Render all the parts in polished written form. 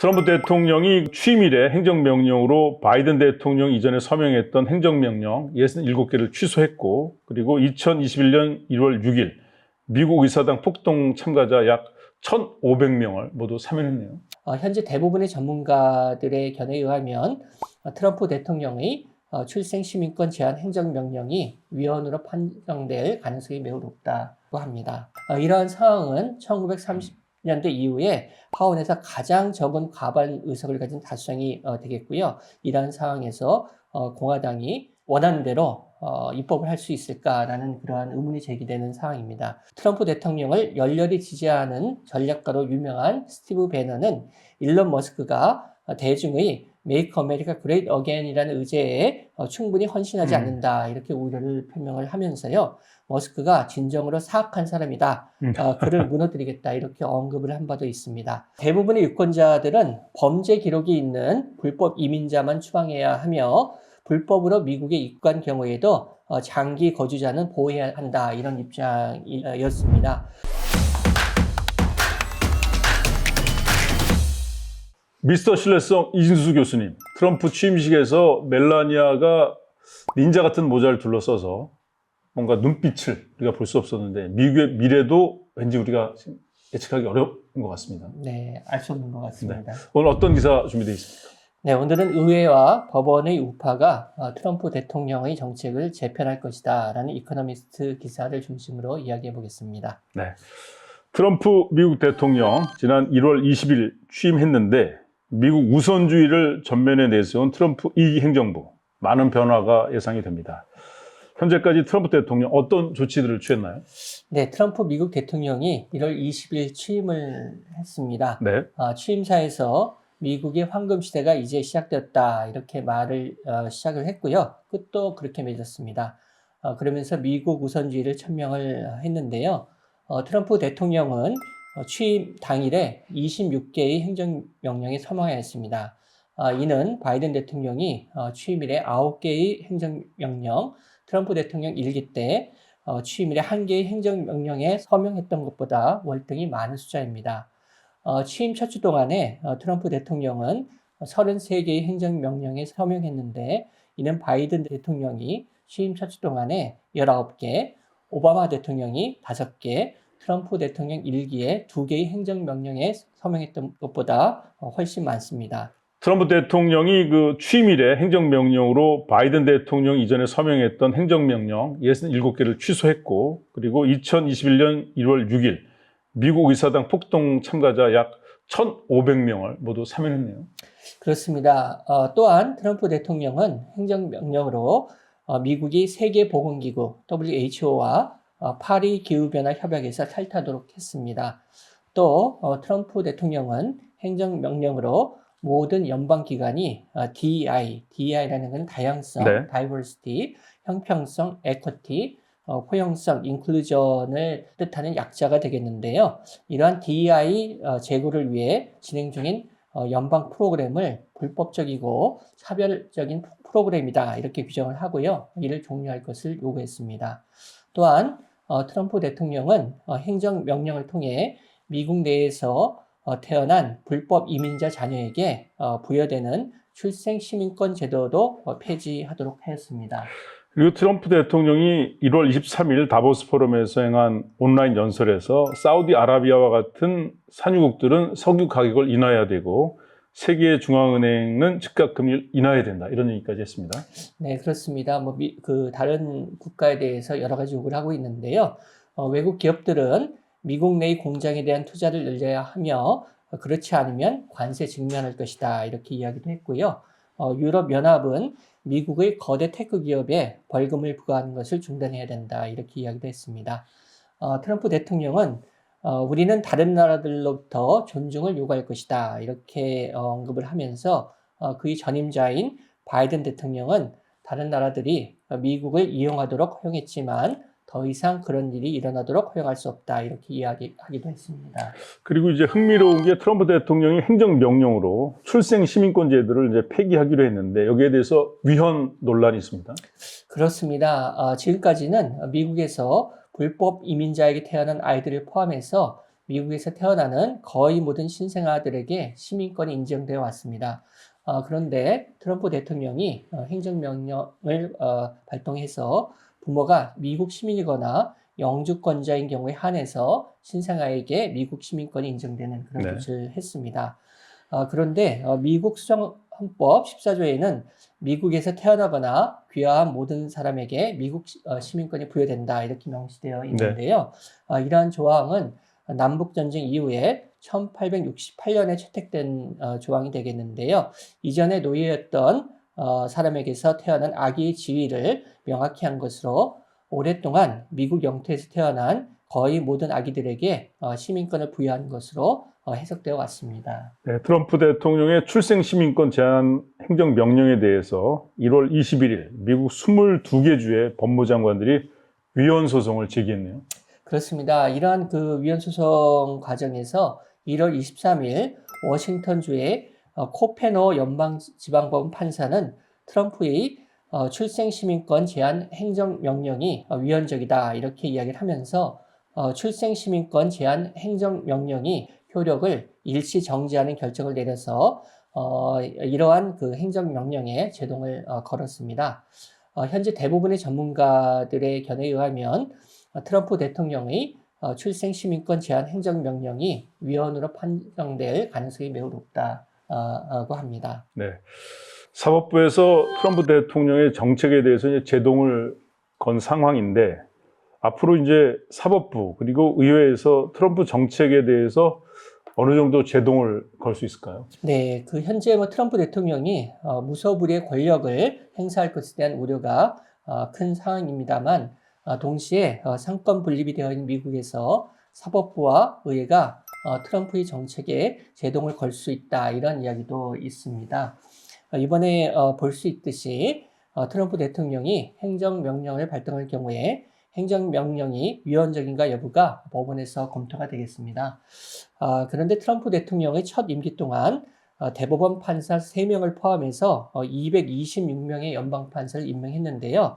트럼프 대통령이 취임일에 행정명령으로 바이든 대통령 이전에 서명했던 행정명령 67개를 취소했고, 그리고 2021년 1월 6일 미국 의사당 폭동 참가자 약 1,500명을 모두 사면했네요. 현재 대부분의 전문가들의 견해에 의하면 트럼프 대통령의 출생시민권 제한 행정명령이 위헌으로 판정될 가능성이 매우 높다고 합니다. 이러한 상황은 1930년대 이후에 하원에서 가장 적은 과반 의석을 가진 다수당이 되겠고요. 이러한 상황에서 공화당이 원하는 대로 입법을 할 수 있을까라는 그러한 의문이 제기되는 상황입니다. 트럼프 대통령을 열렬히 지지하는 전략가로 유명한 스티브 배너는 일론 머스크가 대중의 Make America Great Again이라는 의제에 충분히 헌신하지 않는다, 이렇게 우려를 표명을 하면서요, 머스크가 진정으로 사악한 사람이다, 그를 무너뜨리겠다, 이렇게 언급을 한 바도 있습니다. 대부분의 유권자들은 범죄 기록이 있는 불법 이민자만 추방해야 하며 불법으로 미국에 입국한 경우에도 장기 거주자는 보호해야 한다, 이런 입장이었습니다. 미스터 신뢰성 이진수 교수님, 트럼프 취임식에서 멜라니아가 닌자 같은 모자를 둘러써서 뭔가 눈빛을 우리가 볼 수 없었는데 미국의 미래도 왠지 우리가 예측하기 어려운 것 같습니다. 네, 알 수 없는 것 같습니다. 네. 오늘 어떤 기사 준비되어 있습니까? 네, 오늘은 의회와 법원의 우파가 트럼프 대통령의 정책을 재편할 것이다 라는 이코노미스트 기사를 중심으로 이야기해 보겠습니다. 네. 트럼프 미국 대통령 지난 1월 20일 취임했는데 미국 우선주의를 전면에 내세운 트럼프 2기 행정부, 많은 변화가 예상이 됩니다. 현재까지 트럼프 대통령 어떤 조치들을 취했나요? 네, 트럼프 미국 대통령이 1월 20일 취임을 했습니다. 네. 취임사에서 미국의 황금 시대가 이제 시작되었다, 이렇게 말을 시작을 했고요. 끝도 그렇게 맺었습니다. 그러면서 미국 우선주의를 천명을 했는데요. 트럼프 대통령은 취임 당일에 26개의 행정명령에 서명하였습니다. 이는 바이든 대통령이 취임일에 9개의 행정명령, 트럼프 대통령 일기 때 취임일에 1개의 행정명령에 서명했던 것보다 월등히 많은 숫자입니다. 취임 첫 주 동안에 트럼프 대통령은 33개의 행정명령에 서명했는데, 이는 바이든 대통령이 취임 첫 주 동안에 19개, 오바마 대통령이 5개, 트럼프 대통령 1기에 2개의 행정명령에 서명했던 것보다 훨씬 많습니다. 트럼프 대통령이 그 취임일에 행정명령으로 바이든 대통령 이전에 서명했던 행정명령 67개를 취소했고, 그리고 2021년 1월 6일 미국 의사당 폭동 참가자 약 1,500명을 모두 사면했네요. 그렇습니다. 또한 트럼프 대통령은 행정명령으로 미국이 세계보건기구 WHO와 파리 기후변화 협약에서 탈퇴하도록 했습니다. 또 트럼프 대통령은 행정명령으로 모든 연방기관이 DEI라는 건 다양성, 네. Diversity, 형평성, Equity, 포용성, 인클루전을 뜻하는 약자가 되겠는데요. 이러한 DEI 제고를 위해 진행 중인 연방 프로그램을 불법적이고 차별적인 프로그램이다, 이렇게 규정을 하고요. 이를 종료할 것을 요구했습니다. 또한 트럼프 대통령은 행정명령을 통해 미국 내에서 태어난 불법 이민자 자녀에게 부여되는 출생시민권 제도도 폐지하도록 하였습니다. 그리고 트럼프 대통령이 1월 23일 다보스 포럼에서 행한 온라인 연설에서 사우디아라비아와 같은 산유국들은 석유 가격을 인하해야 되고 세계 중앙은행은 즉각 금리를 인하해야 된다, 이런 얘기까지 했습니다. 네, 그렇습니다. 다른 국가에 대해서 여러 가지 요구를 하고 있는데요. 외국 기업들은 미국 내의 공장에 대한 투자를 늘려야 하며, 그렇지 않으면 관세 직면할 것이다, 이렇게 이야기도 했고요. 유럽연합은 미국의 거대 테크 기업에 벌금을 부과하는 것을 중단해야 된다, 이렇게 이야기도 했습니다. 트럼프 대통령은 우리는 다른 나라들로부터 존중을 요구할 것이다, 이렇게 언급을 하면서 그의 전임자인 바이든 대통령은 다른 나라들이 미국을 이용하도록 허용했지만 더 이상 그런 일이 일어나도록 허용할 수 없다, 이렇게 이야기하기도 했습니다. 그리고 이제 흥미로운 게 트럼프 대통령이 행정명령으로 출생 시민권 제도를 이제 폐기하기로 했는데 여기에 대해서 위헌 논란이 있습니다. 그렇습니다. 지금까지는 미국에서 불법 이민자에게 태어난 아이들을 포함해서 미국에서 태어나는 거의 모든 신생아들에게 시민권이 인정되어 왔습니다. 그런데 트럼프 대통령이 행정명령을 발동해서 부모가 미국 시민이거나 영주권자인 경우에 한해서 신생아에게 미국 시민권이 인정되는 그런 네. 조치를 했습니다. 그런데 미국 수정헌법 14조에는 미국에서 태어나거나 귀화한 모든 사람에게 미국 시민권이 부여된다 이렇게 명시되어 있는데요. 이러한 조항은 남북전쟁 이후에 1868년에 채택된 조항이 되겠는데요. 이전에 노예였던 사람에게서 태어난 아기의 지위를 명확히 한 것으로 오랫동안 미국 영토에서 태어난 거의 모든 아기들에게 시민권을 부여한 것으로 해석되어 왔습니다. 네, 트럼프 대통령의 출생 시민권 제한 행정명령에 대해서 1월 21일 미국 22개 주의 법무장관들이 위헌 소송을 제기했네요. 그렇습니다. 이러한 그 위헌 소송 과정에서 1월 23일 워싱턴주의 코페노 연방지방법원 판사는 트럼프의 출생시민권 제한 행정명령이 위헌적이다 이렇게 이야기를 하면서 출생시민권 제한 행정명령이 효력을 일시 정지하는 결정을 내려서 이러한 그 행정명령에 제동을 걸었습니다. 현재 대부분의 전문가들의 견해에 의하면 트럼프 대통령의 출생시민권 제한 행정명령이 위헌으로 판정될 가능성이 매우 높다고 합니다. 네. 사법부에서 트럼프 대통령의 정책에 대해서 이제 제동을 건 상황인데 앞으로 이제 사법부 그리고 의회에서 트럼프 정책에 대해서 어느 정도 제동을 걸 수 있을까요? 네, 그 현재 트럼프 대통령이 무소불위의 권력을 행사할 것에 대한 우려가 큰 상황입니다만 동시에 상권 분립이 되어 있는 미국에서 사법부와 의회가 트럼프의 정책에 제동을 걸 수 있다 이런 이야기도 있습니다. 이번에 볼 수 있듯이 트럼프 대통령이 행정명령을 발동할 경우에 행정명령이 위헌적인가 여부가 법원에서 검토가 되겠습니다. 그런데 트럼프 대통령의 첫 임기 동안 대법원 판사 3명을 포함해서 226명의 연방판사를 임명했는데요.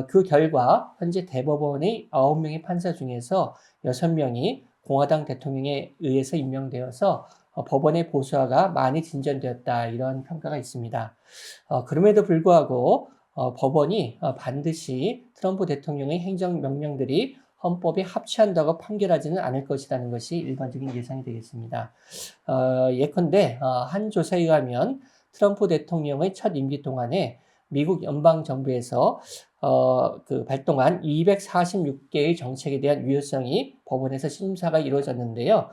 그 결과 현재 대법원의 9명의 판사 중에서 6명이 공화당 대통령에 의해서 임명되어서 법원의 보수화가 많이 진전되었다 이런 평가가 있습니다. 그럼에도 불구하고 법원이 반드시 트럼프 대통령의 행정명령들이 헌법에 합치한다고 판결하지는 않을 것이라는 것이 일반적인 예상이 되겠습니다. 예컨대 한 조사에 의하면 트럼프 대통령의 첫 임기 동안에 미국 연방정부에서 발동한 246개의 정책에 대한 유효성이 법원에서 심사가 이루어졌는데요.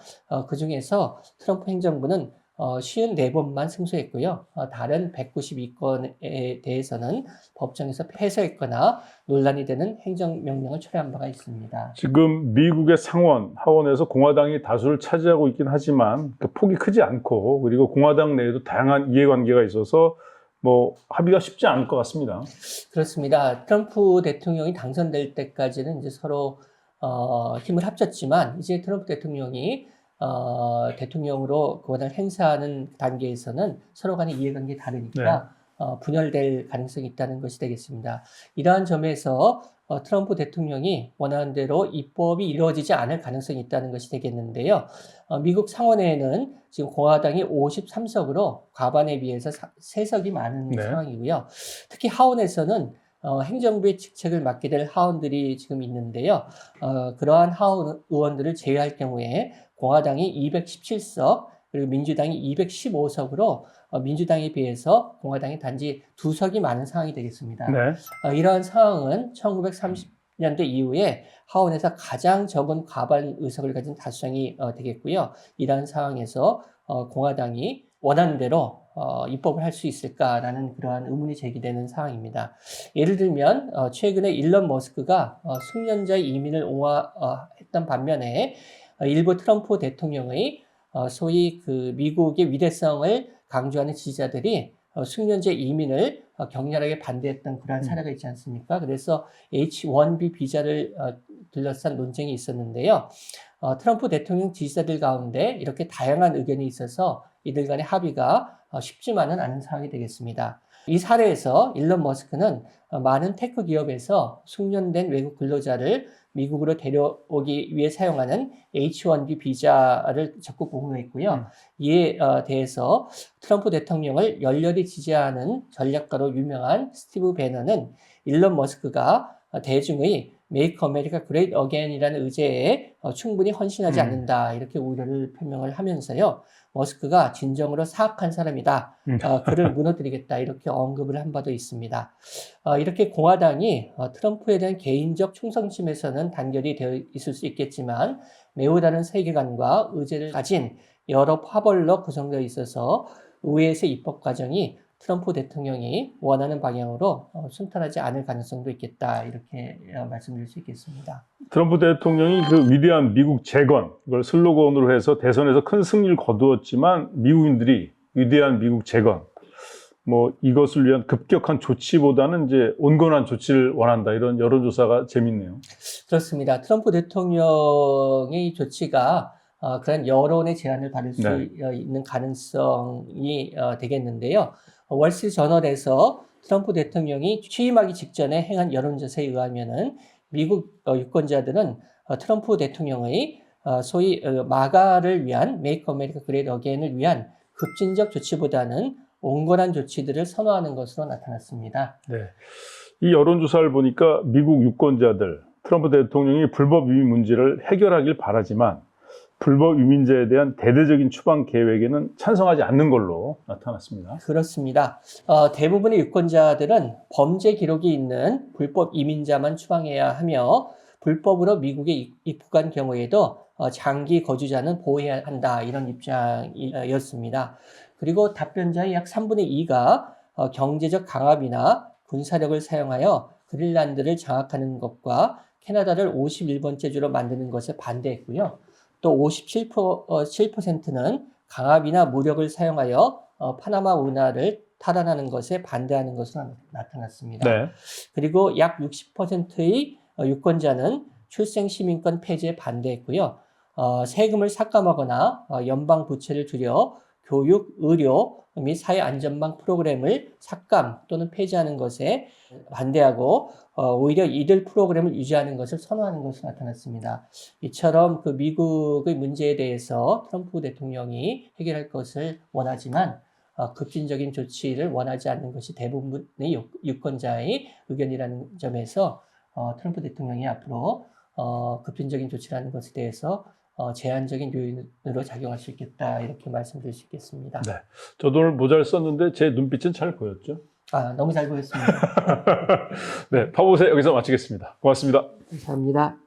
그 중에서 트럼프 행정부는 54번만 승소했고요. 다른 192건에 대해서는 법정에서 패소했거나 논란이 되는 행정명령을 철회한 바가 있습니다. 지금 미국의 상원, 하원에서 공화당이 다수를 차지하고 있긴 하지만 그 폭이 크지 않고 그리고 공화당 내에도 다양한 이해관계가 있어서 합의가 쉽지 않을 것 같습니다. 그렇습니다. 트럼프 대통령이 당선될 때까지는 이제 서로 힘을 합쳤지만 이제 트럼프 대통령이 대통령으로 권한을 행사하는 단계에서는 서로 간의 이해관계가 다르니까 분열될 가능성이 있다는 것이 되겠습니다. 이러한 점에서 트럼프 대통령이 원하는 대로 입법이 이루어지지 않을 가능성이 있다는 것이 되겠는데요. 미국 상원에는 지금 공화당이 53석으로 과반에 비해서 3석이 많은 상황이고요. 특히 하원에서는 행정부의 직책을 맡게 될 하원들이 지금 있는데요. 그러한 하원 의원들을 제외할 경우에 공화당이 217석, 그리고 민주당이 215석으로 민주당에 비해서 공화당이 단지 2석이 많은 상황이 되겠습니다. 이러한 상황은 1930년대 이후에 하원에서 가장 적은 과반 의석을 가진 다수당이 되겠고요. 이러한 상황에서 공화당이 원하는 대로 입법을 할 수 있을까라는 그러한 의문이 제기되는 상황입니다. 예를 들면 최근에 일론 머스크가 숙련자의 이민을 옹호했던 반면에 일부 트럼프 대통령의 소위 그 미국의 위대성을 강조하는 지지자들이 숙련자 이민을 격렬하게 반대했던 그러한 사례가 있지 않습니까? 그래서 H-1B 비자를 둘러싼 논쟁이 있었는데요. 트럼프 대통령 지지자들 가운데 이렇게 다양한 의견이 있어서 이들 간의 합의가 쉽지만은 않은 상황이 되겠습니다. 이 사례에서 일론 머스크는 많은 테크 기업에서 숙련된 외국 근로자를 미국으로 데려오기 위해 사용하는 H-1B 비자를 적극 공유했고요. 이에 대해서 트럼프 대통령을 열렬히 지지하는 전략가로 유명한 스티브 배너는 일론 머스크가 대중의 Make America Great Again이라는 의제에 충분히 헌신하지 않는다 이렇게 우려를 표명을 하면서요. 머스크가 진정으로 사악한 사람이다. 그를 무너뜨리겠다 이렇게 언급을 한 바도 있습니다. 이렇게 공화당이 트럼프에 대한 개인적 충성심에서는 단결이 되어 있을 수 있겠지만 매우 다른 세계관과 의제를 가진 여러 파벌로 구성되어 있어서 의회에서의 입법 과정이 트럼프 대통령이 원하는 방향으로 순탄하지 않을 가능성도 있겠다 이렇게 말씀드릴 수 있겠습니다. 트럼프 대통령이 그 위대한 미국 재건 이걸 슬로건으로 해서 대선에서 큰 승리를 거두었지만 미국인들이 위대한 미국 재건 뭐 이것을 위한 급격한 조치보다는 이제 온건한 조치를 원한다 이런 여론조사가 재밌네요. 그렇습니다. 트럼프 대통령의 조치가 그런 여론의 제한을 받을 수 있는 가능성이 되겠는데요. 월스트리트저널에서 트럼프 대통령이 취임하기 직전에 행한 여론조사에 의하면은 미국 유권자들은 트럼프 대통령의 소위 마가를 위한 Make America Great Again을 위한 급진적 조치보다는 온건한 조치들을 선호하는 것으로 나타났습니다. 네. 이 여론조사를 보니까 미국 유권자들 트럼프 대통령이 불법 이민 문제를 해결하길 바라지만 불법 이민자에 대한 대대적인 추방 계획에는 찬성하지 않는 걸로 나타났습니다. 그렇습니다. 대부분의 유권자들은 범죄 기록이 있는 불법 이민자만 추방해야 하며 불법으로 미국에 입국한 경우에도 장기 거주자는 보호해야 한다 이런 입장이었습니다. 그리고 답변자의 약 3분의 2가 경제적 강압이나 군사력을 사용하여 그린란드를 장악하는 것과 캐나다를 51번째 주로 만드는 것에 반대했고요. 또 57%는 강압이나 무력을 사용하여 파나마 운하를 탈환하는 것에 반대하는 것으로 나타났습니다. 네. 그리고 약 60%의 유권자는 출생 시민권 폐지에 반대했고요. 세금을 삭감하거나 연방 부채를 줄여 교육, 의료 및 사회안전망 프로그램을 삭감 또는 폐지하는 것에 반대하고 오히려 이들 프로그램을 유지하는 것을 선호하는 것으로 나타났습니다. 이처럼 그 미국의 문제에 대해서 트럼프 대통령이 해결할 것을 원하지만 급진적인 조치를 원하지 않는 것이 대부분의 유권자의 의견이라는 점에서 트럼프 대통령이 앞으로 급진적인 조치라는 것에 대해서 제한적인 요인으로 작용할 수 있겠다 이렇게 말씀드릴 수 있겠습니다. 네, 저도 오늘 모자를 썼는데 제 눈빛은 잘 보였죠? 너무 잘 보였습니다. 네, 파보세 여기서 마치겠습니다. 고맙습니다. 감사합니다.